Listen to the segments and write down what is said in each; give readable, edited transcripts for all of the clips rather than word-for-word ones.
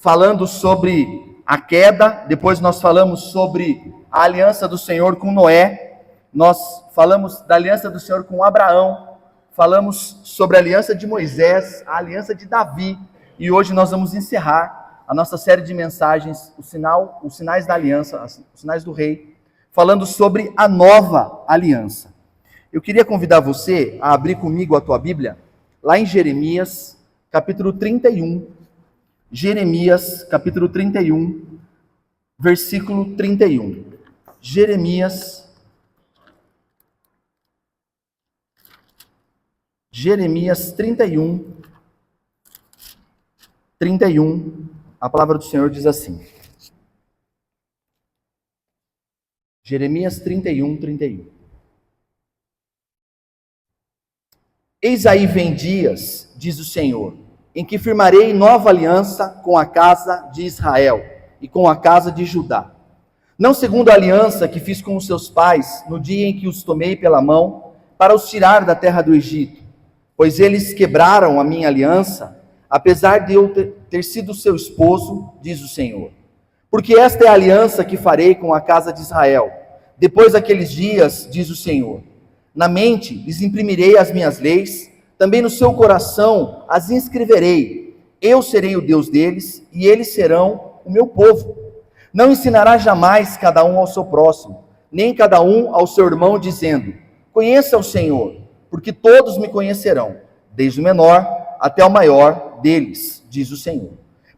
falando sobre a queda, depois nós falamos sobre a aliança do Senhor com Noé, nós falamos da aliança do Senhor com Abraão, falamos sobre a aliança de Moisés, a aliança de Davi, e hoje nós vamos encerrar a nossa série de mensagens, os sinais da aliança, os sinais do rei, falando sobre a nova aliança. Eu queria convidar você a abrir comigo a tua Bíblia, lá em Jeremias, capítulo 31. Jeremias, capítulo 31, versículo 31. Jeremias 31, 31, a palavra do Senhor diz assim. Jeremias 31, 31. Eis aí vem dias, diz o Senhor, em que firmarei nova aliança com a casa de Israel e com a casa de Judá. Não segundo a aliança que fiz com os seus pais no dia em que os tomei pela mão para os tirar da terra do Egito, pois eles quebraram a minha aliança, apesar de eu ter sido seu esposo, diz o Senhor. Porque esta é a aliança que farei com a casa de Israel. Depois daqueles dias, diz o Senhor, na mente lhes imprimirei as minhas leis, também no seu coração as inscreverei. Eu serei o Deus deles e eles serão o meu povo. Não ensinará jamais cada um ao seu próximo, nem cada um ao seu irmão, dizendo, conheça o Senhor, porque todos me conhecerão, desde o menor até o maior deles, diz o Senhor.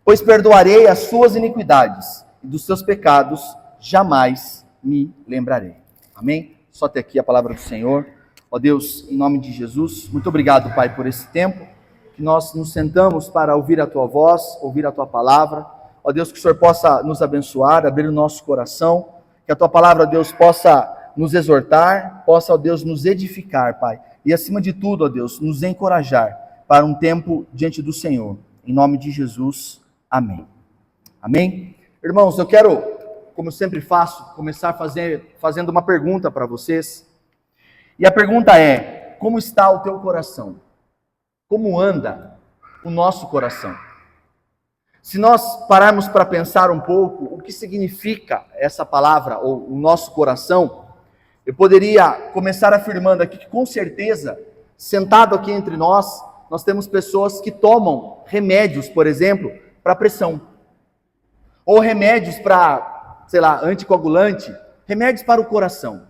Pois perdoarei as suas iniquidades, e dos seus pecados jamais me lembrarei. Amém? Só até aqui a palavra do Senhor. Ó Deus, em nome de Jesus, muito obrigado, Pai, por esse tempo que nós nos sentamos para ouvir a Tua voz, ouvir a Tua palavra. Ó Deus, que o Senhor possa nos abençoar, abrir o nosso coração, que a Tua palavra, Deus, possa nos exortar, possa, ó Deus, nos edificar, Pai, e acima de tudo, ó Deus, nos encorajar para um tempo diante do Senhor. Em nome de Jesus, amém. Amém? Irmãos, eu quero, como eu sempre faço, começar fazendo uma pergunta para vocês. E a pergunta é, como está o teu coração? Como anda o nosso coração? Se nós pararmos para pensar um pouco o que significa essa palavra, ou o nosso coração, eu poderia começar afirmando aqui que com certeza, sentado aqui entre nós temos pessoas que tomam remédios, por exemplo, para pressão. Ou remédios para, anticoagulante, remédios para o coração.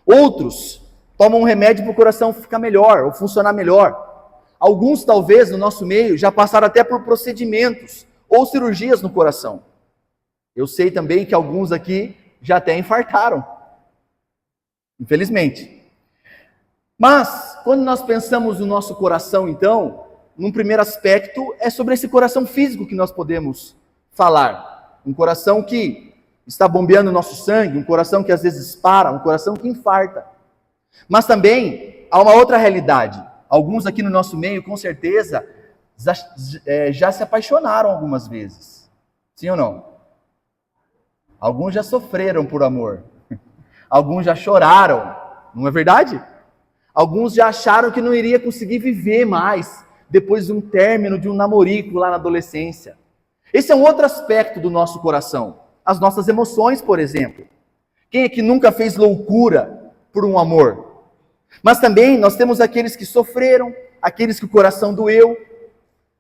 Outros tomam um remédio para o coração ficar melhor, ou funcionar melhor. Alguns, talvez, no nosso meio, já passaram até por procedimentos, ou cirurgias no coração. Eu sei também que alguns aqui já até infartaram. Infelizmente. Mas, quando nós pensamos no nosso coração, então, num primeiro aspecto, é sobre esse coração físico que nós podemos falar. Um coração que está bombeando o nosso sangue, um coração que às vezes para, um coração que infarta. Mas também há uma outra realidade. Alguns aqui no nosso meio, com certeza, já se apaixonaram algumas vezes. Sim ou não? Alguns já sofreram por amor. Alguns já choraram. Não é verdade? Alguns já acharam que não iria conseguir viver mais depois de um término de um namorico lá na adolescência. Esse é um outro aspecto do nosso coração. As nossas emoções, por exemplo. Quem é que nunca fez loucura por um amor? Mas também nós temos aqueles que sofreram, aqueles que o coração doeu.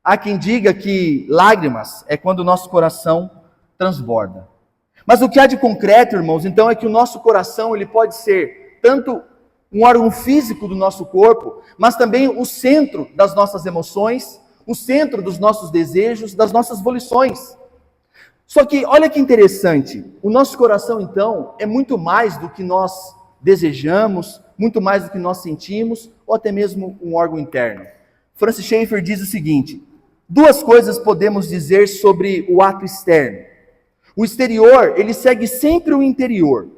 Há quem diga que lágrimas é quando o nosso coração transborda. Mas o que há de concreto, irmãos, então é que o nosso coração ele pode ser tanto um órgão físico do nosso corpo, mas também o centro das nossas emoções, o centro dos nossos desejos, das nossas volições. Só que, olha que interessante, o nosso coração, então, é muito mais do que nós desejamos, muito mais do que nós sentimos, ou até mesmo um órgão interno. Francis Schaeffer diz o seguinte, duas coisas podemos dizer sobre o ato externo. O exterior, ele segue sempre o interior.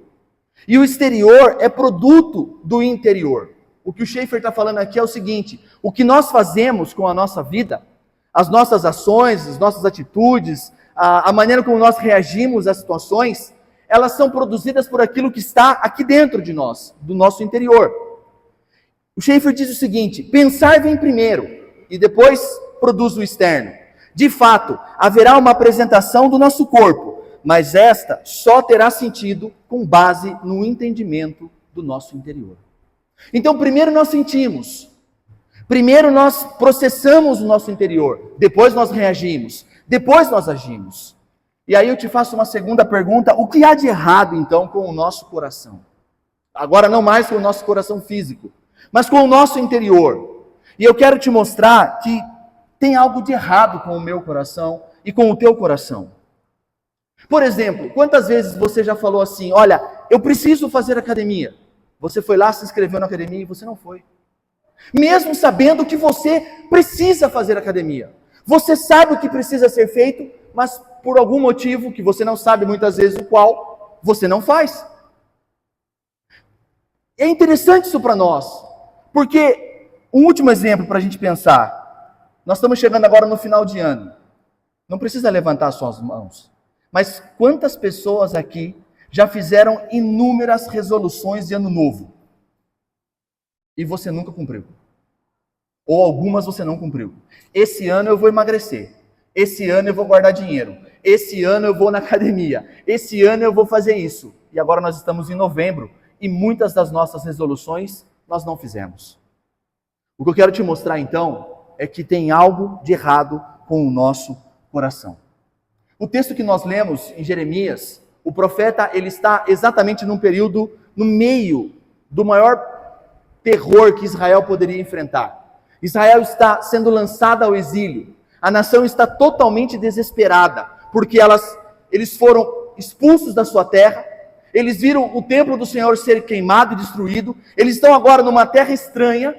E o exterior é produto do interior. O que o Schaeffer está falando aqui é o seguinte, o que nós fazemos com a nossa vida, as nossas ações, as nossas atitudes, a maneira como nós reagimos às situações, elas são produzidas por aquilo que está aqui dentro de nós, do nosso interior. O Schaeffer diz o seguinte, pensar vem primeiro e depois produz o externo. De fato, haverá uma apresentação do nosso corpo, mas esta só terá sentido com base no entendimento do nosso interior. Então, primeiro nós sentimos, primeiro nós processamos o nosso interior, depois nós reagimos, depois nós agimos. E aí eu te faço uma segunda pergunta: o que há de errado então com o nosso coração? Agora não mais com o nosso coração físico, mas com o nosso interior. E eu quero te mostrar que tem algo de errado com o meu coração e com o teu coração. Por exemplo, quantas vezes você já falou assim: olha, eu preciso fazer academia. Você foi lá, se inscreveu na academia e você não foi. Mesmo sabendo que você precisa fazer academia. Você sabe o que precisa ser feito, mas por algum motivo, que você não sabe muitas vezes o qual, você não faz. É interessante isso para nós, porque um último exemplo para a gente pensar. Nós estamos chegando agora no final de ano. Não precisa levantar suas mãos. Mas quantas pessoas aqui já fizeram inúmeras resoluções de ano novo? E você nunca cumpriu. Ou algumas você não cumpriu. Esse ano eu vou emagrecer. Esse ano eu vou guardar dinheiro. Esse ano eu vou na academia. Esse ano eu vou fazer isso. E agora nós estamos em novembro e muitas das nossas resoluções nós não fizemos. O que eu quero te mostrar então é que tem algo de errado com o nosso coração. O texto que nós lemos em Jeremias, o profeta ele está exatamente num período, no meio do maior terror que Israel poderia enfrentar. Israel está sendo lançada ao exílio. A nação está totalmente desesperada, porque eles foram expulsos da sua terra, eles viram o templo do Senhor ser queimado e destruído, eles estão agora numa terra estranha,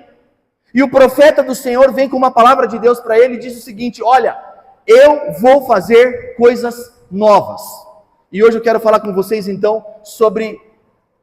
e o profeta do Senhor vem com uma palavra de Deus para ele e diz o seguinte: olha, eu vou fazer coisas novas. E hoje eu quero falar com vocês então sobre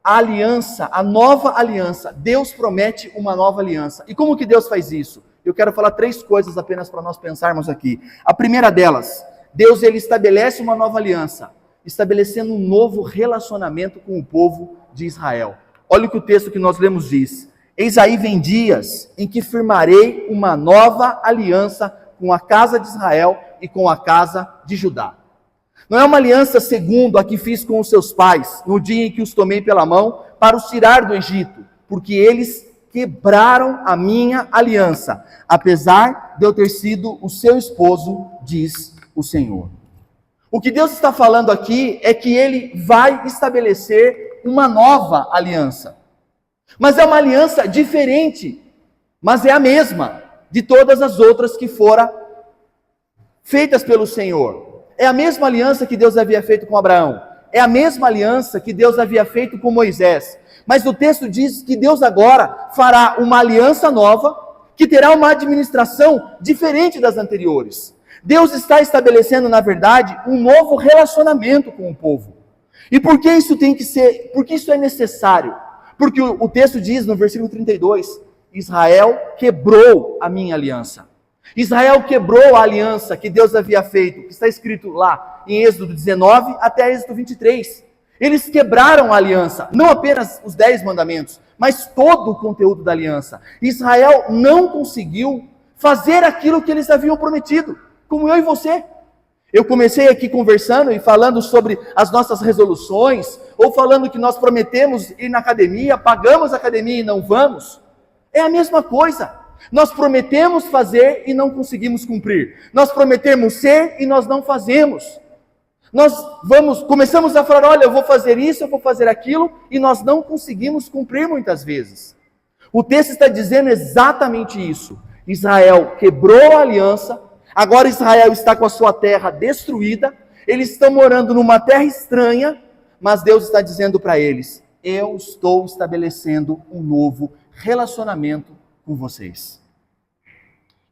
a aliança, a nova aliança. Deus promete uma nova aliança. E como que Deus faz isso? Eu quero falar 3 coisas apenas para nós pensarmos aqui. A primeira delas, Deus ele estabelece uma nova aliança, estabelecendo um novo relacionamento com o povo de Israel. Olha o que o texto que nós lemos diz: eis aí vem dias em que firmarei uma nova aliança com a casa de Israel e com a casa de Judá. Não é uma aliança segundo a que fiz com os seus pais, no dia em que os tomei pela mão para os tirar do Egito, porque eles quebraram a minha aliança, apesar de eu ter sido o seu esposo, diz o Senhor. O que Deus está falando aqui é que Ele vai estabelecer uma nova aliança. Mas é uma aliança diferente, mas é a mesma de todas as outras que foram feitas pelo Senhor. É a mesma aliança que Deus havia feito com Abraão. É a mesma aliança que Deus havia feito com Moisés. Mas o texto diz que Deus agora fará uma aliança nova, que terá uma administração diferente das anteriores. Deus está estabelecendo, na verdade, um novo relacionamento com o povo. E por que isso tem que ser? Porque isso é necessário. Porque o texto diz no versículo 32, Israel quebrou a minha aliança. Israel quebrou a aliança que Deus havia feito, que está escrito lá em Êxodo 19 até Êxodo 23. Eles quebraram a aliança, não apenas os 10 mandamentos, mas todo o conteúdo da aliança. Israel não conseguiu fazer aquilo que eles haviam prometido, como eu e você. Eu comecei aqui conversando e falando sobre as nossas resoluções, ou falando que nós prometemos ir na academia, pagamos a academia e não vamos. É a mesma coisa. Nós prometemos fazer e não conseguimos cumprir. Nós prometemos ser e nós não fazemos. Nós começamos a falar, olha, eu vou fazer isso, eu vou fazer aquilo, e nós não conseguimos cumprir muitas vezes. O texto está dizendo exatamente isso. Israel quebrou a aliança, agora Israel está com a sua terra destruída, eles estão morando numa terra estranha, mas Deus está dizendo para eles: eu estou estabelecendo um novo relacionamento com vocês.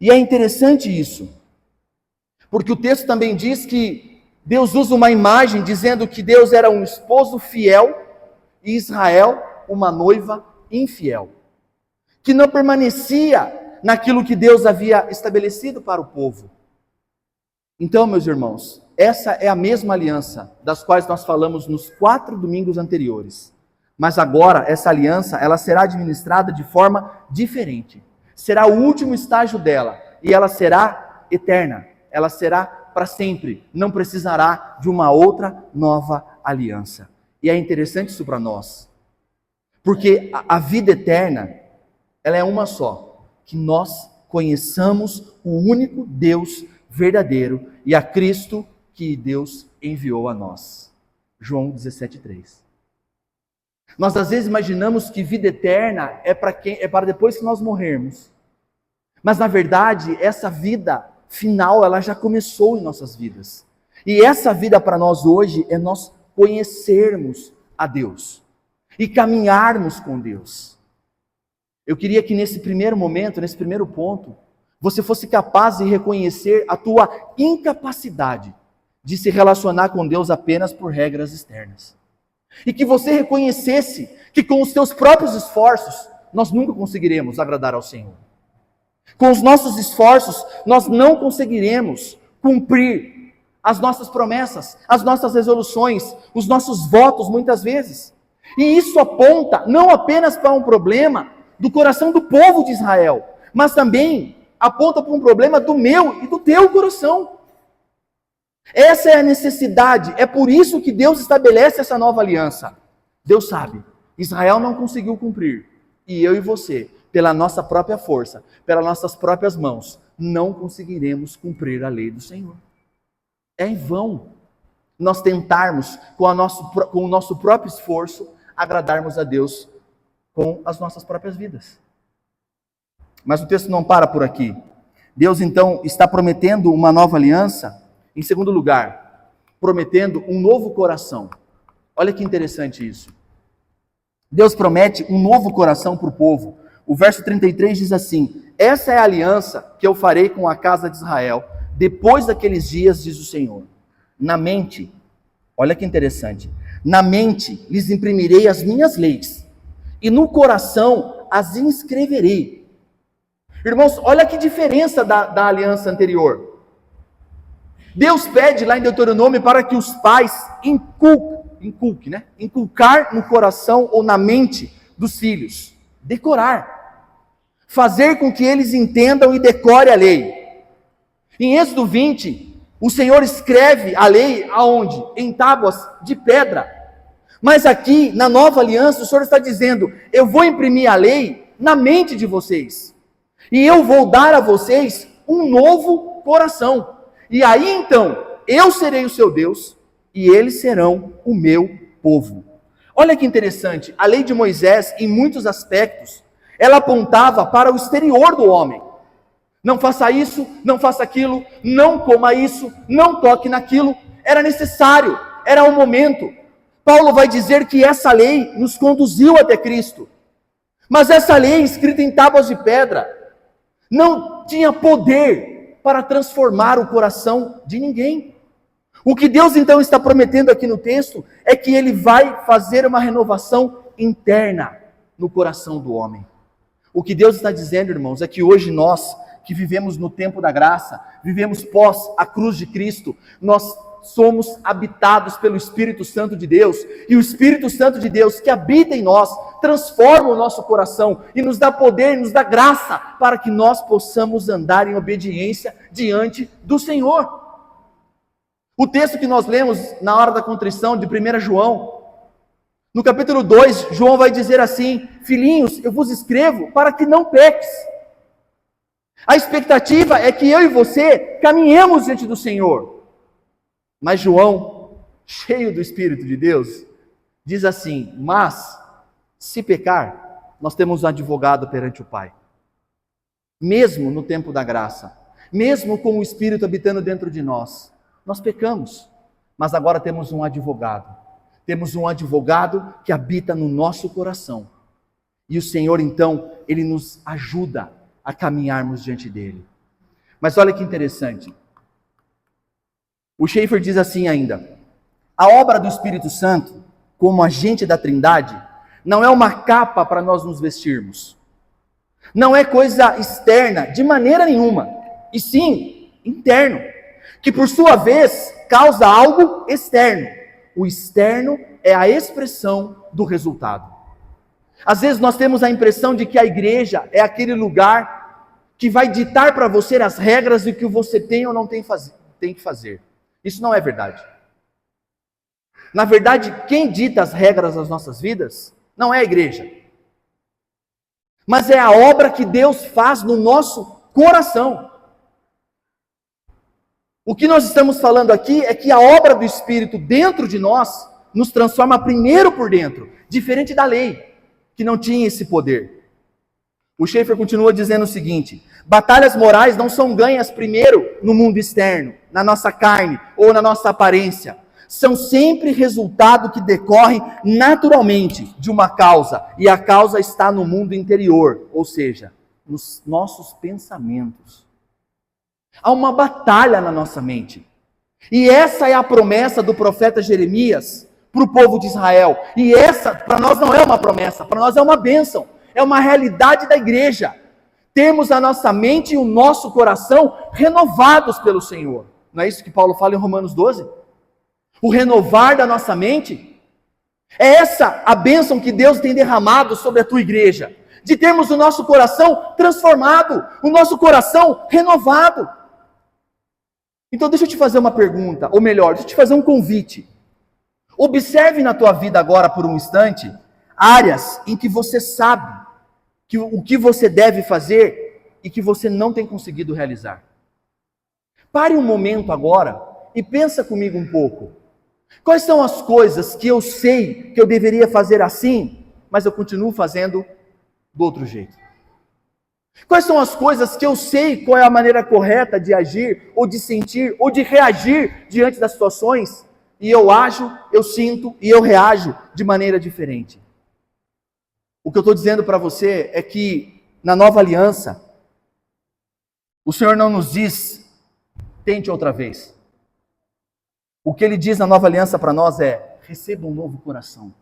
E é interessante isso, porque o texto também diz que Deus usa uma imagem dizendo que Deus era um esposo fiel e Israel uma noiva infiel, que não permanecia naquilo que Deus havia estabelecido para o povo. Então, meus irmãos, essa é a mesma aliança das quais nós falamos nos 4 domingos anteriores. Mas agora, essa aliança, ela será administrada de forma diferente. Será o último estágio dela, e ela será eterna. ela será para sempre, não precisará de uma outra nova aliança. E é interessante isso para nós, porque a vida eterna, ela é uma só, que nós conheçamos o único Deus verdadeiro e a Cristo que Deus enviou a nós. João 17,3. Nós às vezes imaginamos que vida eterna é para depois que nós morrermos. Mas na verdade, essa vida final, ela já começou em nossas vidas. E essa vida para nós hoje é nós conhecermos a Deus e caminharmos com Deus. Eu queria que nesse primeiro momento, nesse primeiro ponto, você fosse capaz de reconhecer a tua incapacidade de se relacionar com Deus apenas por regras externas. E que você reconhecesse que com os teus próprios esforços, nós nunca conseguiremos agradar ao Senhor. Com os nossos esforços, nós não conseguiremos cumprir as nossas promessas, as nossas resoluções, os nossos votos muitas vezes. E isso aponta não apenas para um problema do coração do povo de Israel, mas também aponta para um problema do meu e do teu coração. Essa é a necessidade, é por isso que Deus estabelece essa nova aliança. Deus sabe, Israel não conseguiu cumprir, e eu e você, pela nossa própria força, pelas nossas próprias mãos, não conseguiremos cumprir a lei do Senhor. É em vão nós tentarmos, com o nosso próprio esforço, agradarmos a Deus com as nossas próprias vidas. Mas o texto não para por aqui. Deus então está prometendo uma nova aliança. Em segundo lugar, prometendo um novo coração. Olha que interessante isso. Deus promete um novo coração para o povo. O verso 33 diz assim: essa é a aliança que eu farei com a casa de Israel, depois daqueles dias, diz o Senhor. Na mente, olha que interessante, na mente lhes imprimirei as minhas leis, e no coração as inscreverei. Irmãos, olha que diferença da aliança anterior. Deus pede lá em Deuteronômio para que os pais inculcar no coração ou na mente dos filhos, decorar, fazer com que eles entendam e decorem a lei. Em Êxodo 20, o Senhor escreve a lei aonde? Em tábuas de pedra. Mas aqui, na nova aliança, o Senhor está dizendo: eu vou imprimir a lei na mente de vocês, e eu vou dar a vocês um novo coração. E aí então, eu serei o seu Deus, e eles serão o meu povo. Olha que interessante, a lei de Moisés, em muitos aspectos, ela apontava para o exterior do homem. Não faça isso, não faça aquilo, não coma isso, não toque naquilo. Era necessário, era o momento. Paulo vai dizer que essa lei nos conduziu até Cristo. Mas essa lei, escrita em tábuas de pedra, não tinha poder para transformar o coração de ninguém. O que Deus então está prometendo aqui no texto é que Ele vai fazer uma renovação interna no coração do homem. O que Deus está dizendo, irmãos, é que hoje nós, que vivemos no tempo da graça, vivemos pós a cruz de Cristo, nós somos habitados pelo Espírito Santo de Deus, e o Espírito Santo de Deus que habita em nós, transforma o nosso coração, e nos dá poder, nos dá graça, para que nós possamos andar em obediência diante do Senhor. O texto que nós lemos na hora da contrição de 1 João, no capítulo 2, João vai dizer assim: filhinhos, eu vos escrevo para que não peques. A expectativa é que eu e você caminhemos diante do Senhor. Mas João, cheio do Espírito de Deus, diz assim: mas, se pecar, nós temos um advogado perante o Pai. Mesmo no tempo da graça, mesmo com o Espírito habitando dentro de nós, nós pecamos, mas agora temos um advogado. Temos um advogado que habita no nosso coração. E o Senhor, então, Ele nos ajuda a caminharmos diante dEle. Mas olha que interessante. O Schaeffer diz assim ainda: a obra do Espírito Santo, como agente da Trindade, não é uma capa para nós nos vestirmos. Não é coisa externa, de maneira nenhuma. E sim, interno. Que por sua vez, causa algo externo. O externo é a expressão do resultado. Às vezes nós temos a impressão de que a igreja é aquele lugar que vai ditar para você as regras do que você tem ou não tem que fazer. Isso não é verdade. Na verdade, quem dita as regras das nossas vidas não é a igreja, mas é a obra que Deus faz no nosso coração. O que nós estamos falando aqui é que a obra do Espírito dentro de nós nos transforma primeiro por dentro, diferente da lei, que não tinha esse poder. O Schaeffer continua dizendo o seguinte: batalhas morais não são ganhas primeiro no mundo externo, na nossa carne ou na nossa aparência. São sempre resultado que decorre naturalmente de uma causa, e a causa está no mundo interior, ou seja, nos nossos pensamentos. Há uma batalha na nossa mente, e essa é a promessa do profeta Jeremias para o povo de Israel, e essa para nós não é uma promessa, para nós é uma bênção, é uma realidade da igreja, termos a nossa mente e o nosso coração renovados pelo Senhor. Não é isso que Paulo fala em Romanos 12? O renovar da nossa mente, é essa a bênção que Deus tem derramado sobre a tua igreja, de termos o nosso coração transformado, o nosso coração renovado. Então deixa eu te fazer uma pergunta, ou melhor, deixa eu te fazer um convite. Observe na tua vida agora por um instante, áreas em que você sabe que o que você deve fazer e que você não tem conseguido realizar. Pare um momento agora e pensa comigo um pouco. Quais são as coisas que eu sei que eu deveria fazer assim, mas eu continuo fazendo do outro jeito? Quais são as coisas que eu sei qual é a maneira correta de agir, ou de sentir, ou de reagir diante das situações, e eu ajo, eu sinto e eu reajo de maneira diferente? O que eu estou dizendo para você é que na nova aliança, o Senhor não nos diz, tente outra vez. O que Ele diz na nova aliança para nós é, receba um novo coração.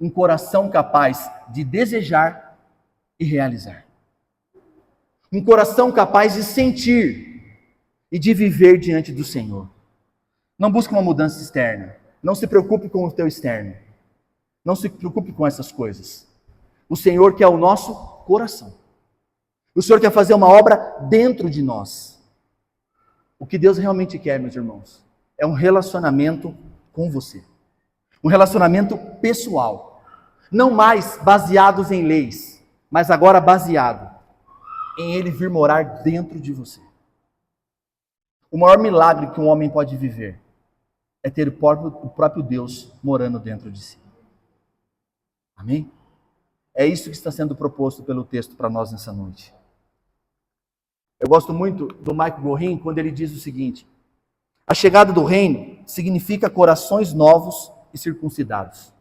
Um coração capaz de desejar e realizar. Um coração capaz de sentir e de viver diante do Senhor. Não busque uma mudança externa. Não se preocupe com o teu externo. Não se preocupe com essas coisas. O Senhor quer o nosso coração. O Senhor quer fazer uma obra dentro de nós. O que Deus realmente quer, meus irmãos, é um relacionamento com você. Um relacionamento pessoal. Não mais baseados em leis, mas agora baseado em Ele vir morar dentro de você. O maior milagre que um homem pode viver é ter o próprio Deus morando dentro de si. Amém? É isso que está sendo proposto pelo texto para nós nessa noite. Eu gosto muito do Michael Gorin quando ele diz o seguinte: a chegada do reino significa corações novos e circuncidados.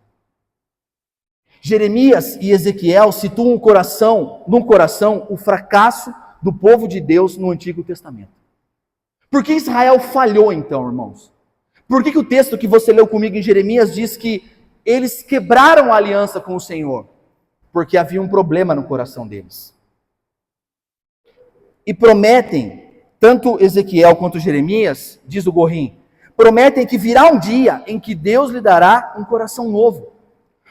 Jeremias e Ezequiel situam no coração o fracasso do povo de Deus no Antigo Testamento. Por que Israel falhou então, irmãos? Por que o texto que você leu comigo em Jeremias diz que eles quebraram a aliança com o Senhor? Porque havia um problema no coração deles. E prometem, tanto Ezequiel quanto Jeremias, diz o Gorin, prometem que virá um dia em que Deus lhe dará um coração novo.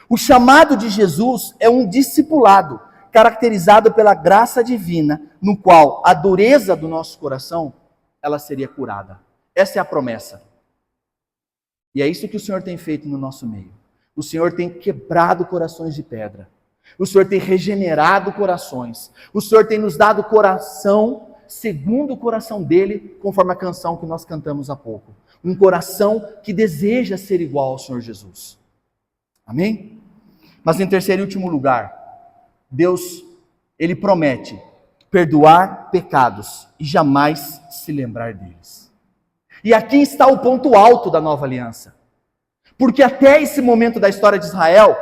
O chamado de Jesus é um discipulado, caracterizado pela graça divina, no qual a dureza do nosso coração, ela seria curada. Essa é a promessa. E é isso que o Senhor tem feito no nosso meio. O Senhor tem quebrado corações de pedra. O Senhor tem regenerado corações. O Senhor tem nos dado coração segundo o coração dele, conforme a canção que nós cantamos há pouco. Um coração que deseja ser igual ao Senhor Jesus. Amém? Mas em terceiro e último lugar, Deus, Ele promete perdoar pecados e jamais se lembrar deles. E aqui está o ponto alto da nova aliança. Porque até esse momento da história de Israel,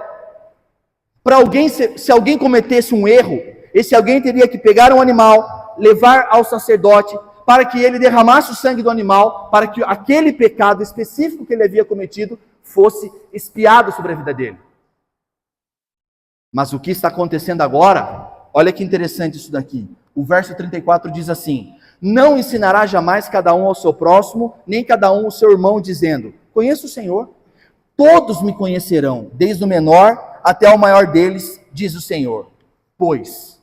para alguém, se alguém cometesse um erro, esse alguém teria que pegar um animal, levar ao sacerdote, para que ele derramasse o sangue do animal, para que aquele pecado específico que ele havia cometido fosse expiado sobre a vida dele. Mas o que está acontecendo agora, olha que interessante isso daqui. O verso 34 diz assim: não ensinará jamais cada um ao seu próximo, nem cada um ao seu irmão, dizendo: conheço o Senhor. Todos me conhecerão, desde o menor até o maior deles, diz o Senhor. Pois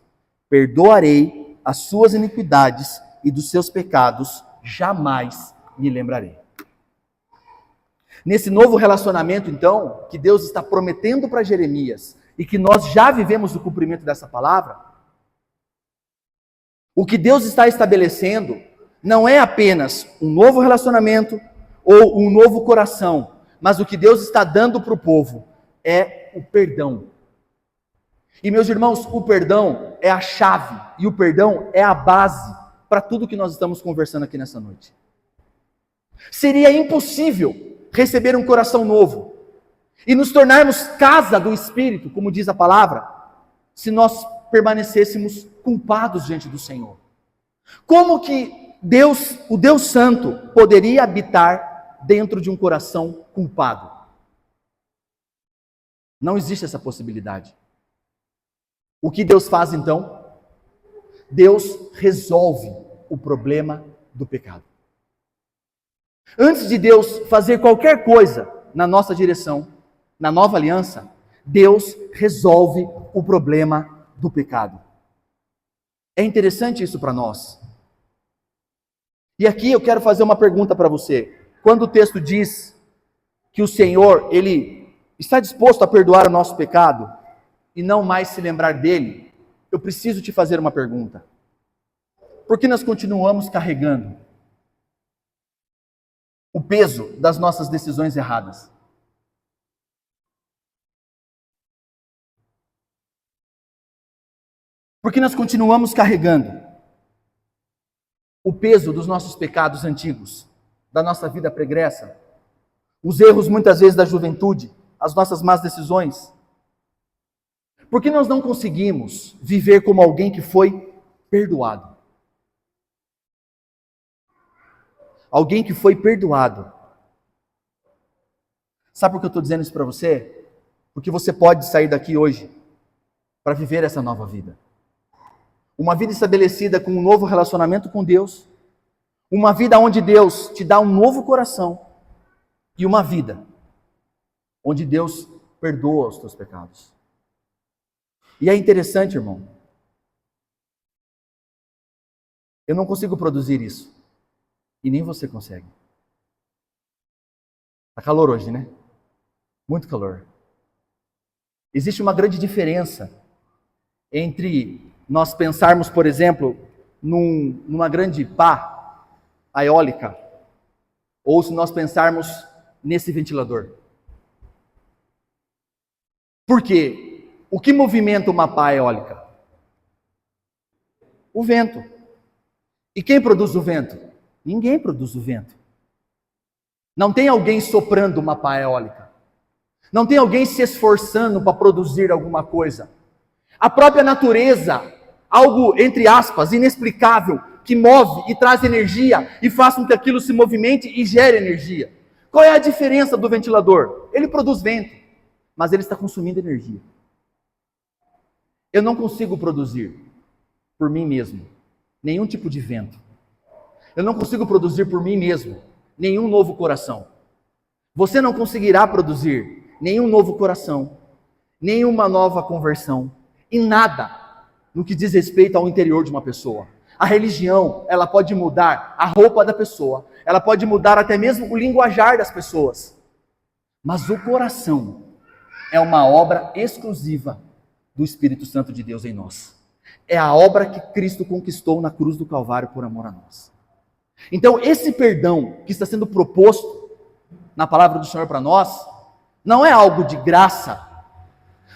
perdoarei as suas iniquidades e dos seus pecados jamais me lembrarei. Nesse novo relacionamento, então, que Deus está prometendo para Jeremias, e que nós já vivemos o cumprimento dessa palavra, o que Deus está estabelecendo não é apenas um novo relacionamento ou um novo coração, mas o que Deus está dando para o povo é o perdão. E meus irmãos, o perdão é a chave, e o perdão é a base para tudo que nós estamos conversando aqui nessa noite. Seria impossível receber um coração novo e nos tornarmos casa do Espírito, como diz a palavra, se nós permanecêssemos culpados diante do Senhor. Como que Deus, o Deus Santo, poderia habitar dentro de um coração culpado? Não existe essa possibilidade. O que Deus faz então? Deus resolve o problema do pecado. Antes de Deus fazer qualquer coisa na nossa direção, na nova aliança, Deus resolve o problema do pecado. É interessante isso para nós. E aqui eu quero fazer uma pergunta para você. Quando o texto diz que o Senhor, Ele está disposto a perdoar o nosso pecado e não mais se lembrar dele, eu preciso te fazer uma pergunta. Por que nós continuamos carregando o peso das nossas decisões erradas? Porque nós continuamos carregando o peso dos nossos pecados antigos, da nossa vida pregressa, os erros muitas vezes da juventude, as nossas más decisões. Por que nós não conseguimos viver como alguém que foi perdoado? Alguém que foi perdoado. Sabe por que eu estou dizendo isso para você? Porque você pode sair daqui hoje para viver essa nova vida. Uma vida estabelecida com um novo relacionamento com Deus. Uma vida onde Deus te dá um novo coração. E uma vida onde Deus perdoa os teus pecados. E é interessante, irmão. Eu não consigo produzir isso. E nem você consegue. Tá calor hoje, né? Muito calor. Existe uma grande diferença entre nós pensarmos, por exemplo, numa grande pá eólica, ou se nós pensarmos nesse ventilador. Por quê? O que movimenta uma pá eólica? O vento. E quem produz o vento? Ninguém produz o vento. Não tem alguém soprando uma pá eólica. Não tem alguém se esforçando para produzir alguma coisa. A própria natureza, algo, entre aspas, inexplicável, que move e traz energia e faz com que aquilo se movimente e gere energia. Qual é a diferença do ventilador? Ele produz vento, mas ele está consumindo energia. Eu não consigo produzir por mim mesmo nenhum tipo de vento. Eu não consigo produzir por mim mesmo nenhum novo coração. Você não conseguirá produzir nenhum novo coração, nenhuma nova conversão, e nada no que diz respeito ao interior de uma pessoa. A religião, ela pode mudar a roupa da pessoa, ela pode mudar até mesmo o linguajar das pessoas, mas o coração é uma obra exclusiva do Espírito Santo de Deus em nós. É a obra que Cristo conquistou na cruz do Calvário por amor a nós. Então, esse perdão que está sendo proposto na palavra do Senhor para nós, não é algo de graça.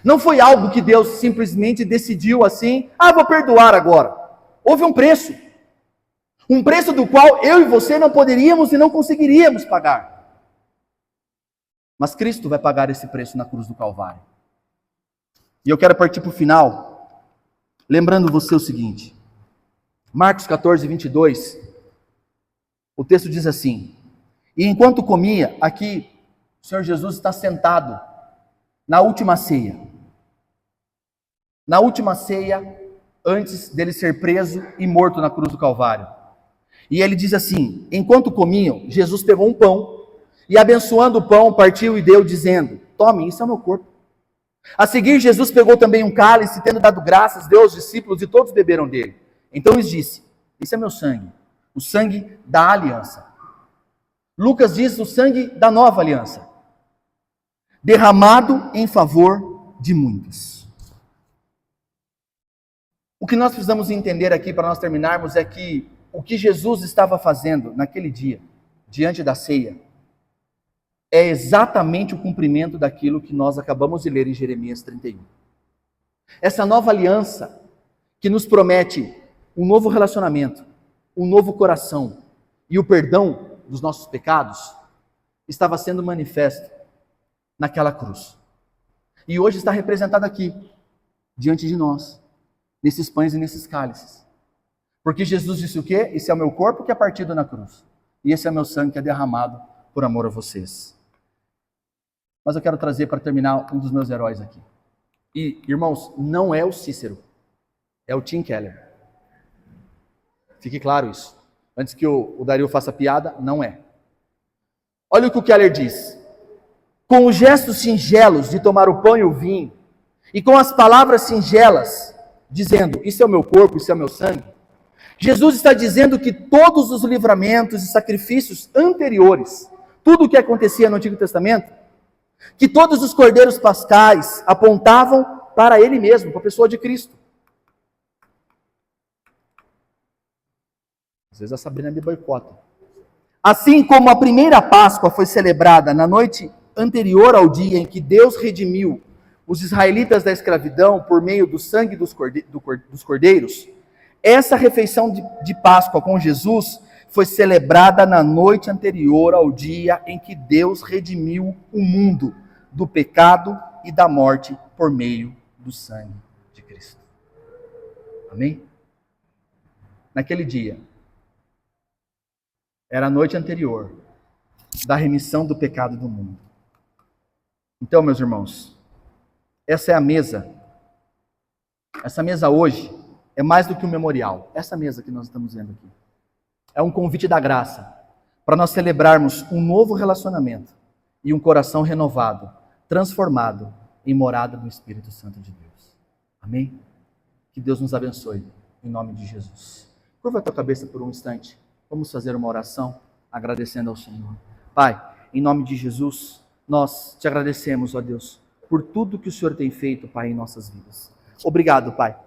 Não foi algo que Deus simplesmente decidiu assim, vou perdoar agora. Houve um preço. Um preço do qual eu e você não poderíamos e não conseguiríamos pagar. Mas Cristo vai pagar esse preço na cruz do Calvário. E eu quero partir para o final, lembrando você o seguinte. Marcos 14, 22, o texto diz assim: e enquanto comia, aqui o Senhor Jesus está sentado na última ceia. Na última ceia, antes dele ser preso e morto na cruz do Calvário. E ele diz assim: enquanto comiam, Jesus pegou um pão e, abençoando o pão, partiu e deu, dizendo: tome, isso é o meu corpo. A seguir, Jesus pegou também um cálice, tendo dado graças, deu aos discípulos e todos beberam dele. Então lhes disse: esse é meu sangue, o sangue da aliança. Lucas diz o sangue da nova aliança, derramado em favor de muitos. O que nós precisamos entender aqui para nós terminarmos é que o que Jesus estava fazendo naquele dia, diante da ceia, é exatamente o cumprimento daquilo que nós acabamos de ler em Jeremias 31. Essa nova aliança que nos promete um novo relacionamento, um novo coração e o perdão dos nossos pecados, estava sendo manifesto naquela cruz. E hoje está representado aqui, diante de nós, nesses pães e nesses cálices. Porque Jesus disse o quê? Esse é o meu corpo que é partido na cruz. E esse é o meu sangue que é derramado por amor a vocês. Mas eu quero trazer para terminar um dos meus heróis aqui. E, irmãos, não é o Cícero, é o Tim Keller. Fique claro isso. Antes que o Dario faça piada, não é. Olha o que o Keller diz. Com os gestos singelos de tomar o pão e o vinho, e com as palavras singelas, dizendo, isso é o meu corpo, isso é o meu sangue, Jesus está dizendo que todos os livramentos e sacrifícios anteriores, tudo o que acontecia no Antigo Testamento, que todos os cordeiros pascais apontavam para Ele mesmo, para a pessoa de Cristo. Às vezes a Sabrina me boicota. Assim como a primeira Páscoa foi celebrada na noite anterior ao dia em que Deus redimiu os israelitas da escravidão por meio do sangue dos cordeiros, essa refeição de Páscoa com Jesus foi celebrada na noite anterior ao dia em que Deus redimiu o mundo do pecado e da morte por meio do sangue de Cristo. Amém? Naquele dia, era a noite anterior da remissão do pecado do mundo. Então, meus irmãos, essa é a mesa. Essa mesa hoje é mais do que um memorial. Essa mesa que nós estamos vendo aqui é um convite da graça para nós celebrarmos um novo relacionamento e um coração renovado, transformado em morada do Espírito Santo de Deus. Amém? Que Deus nos abençoe, em nome de Jesus. Curva a tua cabeça por um instante. Vamos fazer uma oração agradecendo ao Senhor. Pai, em nome de Jesus, nós te agradecemos, ó Deus, por tudo que o Senhor tem feito, Pai, em nossas vidas. Obrigado, Pai,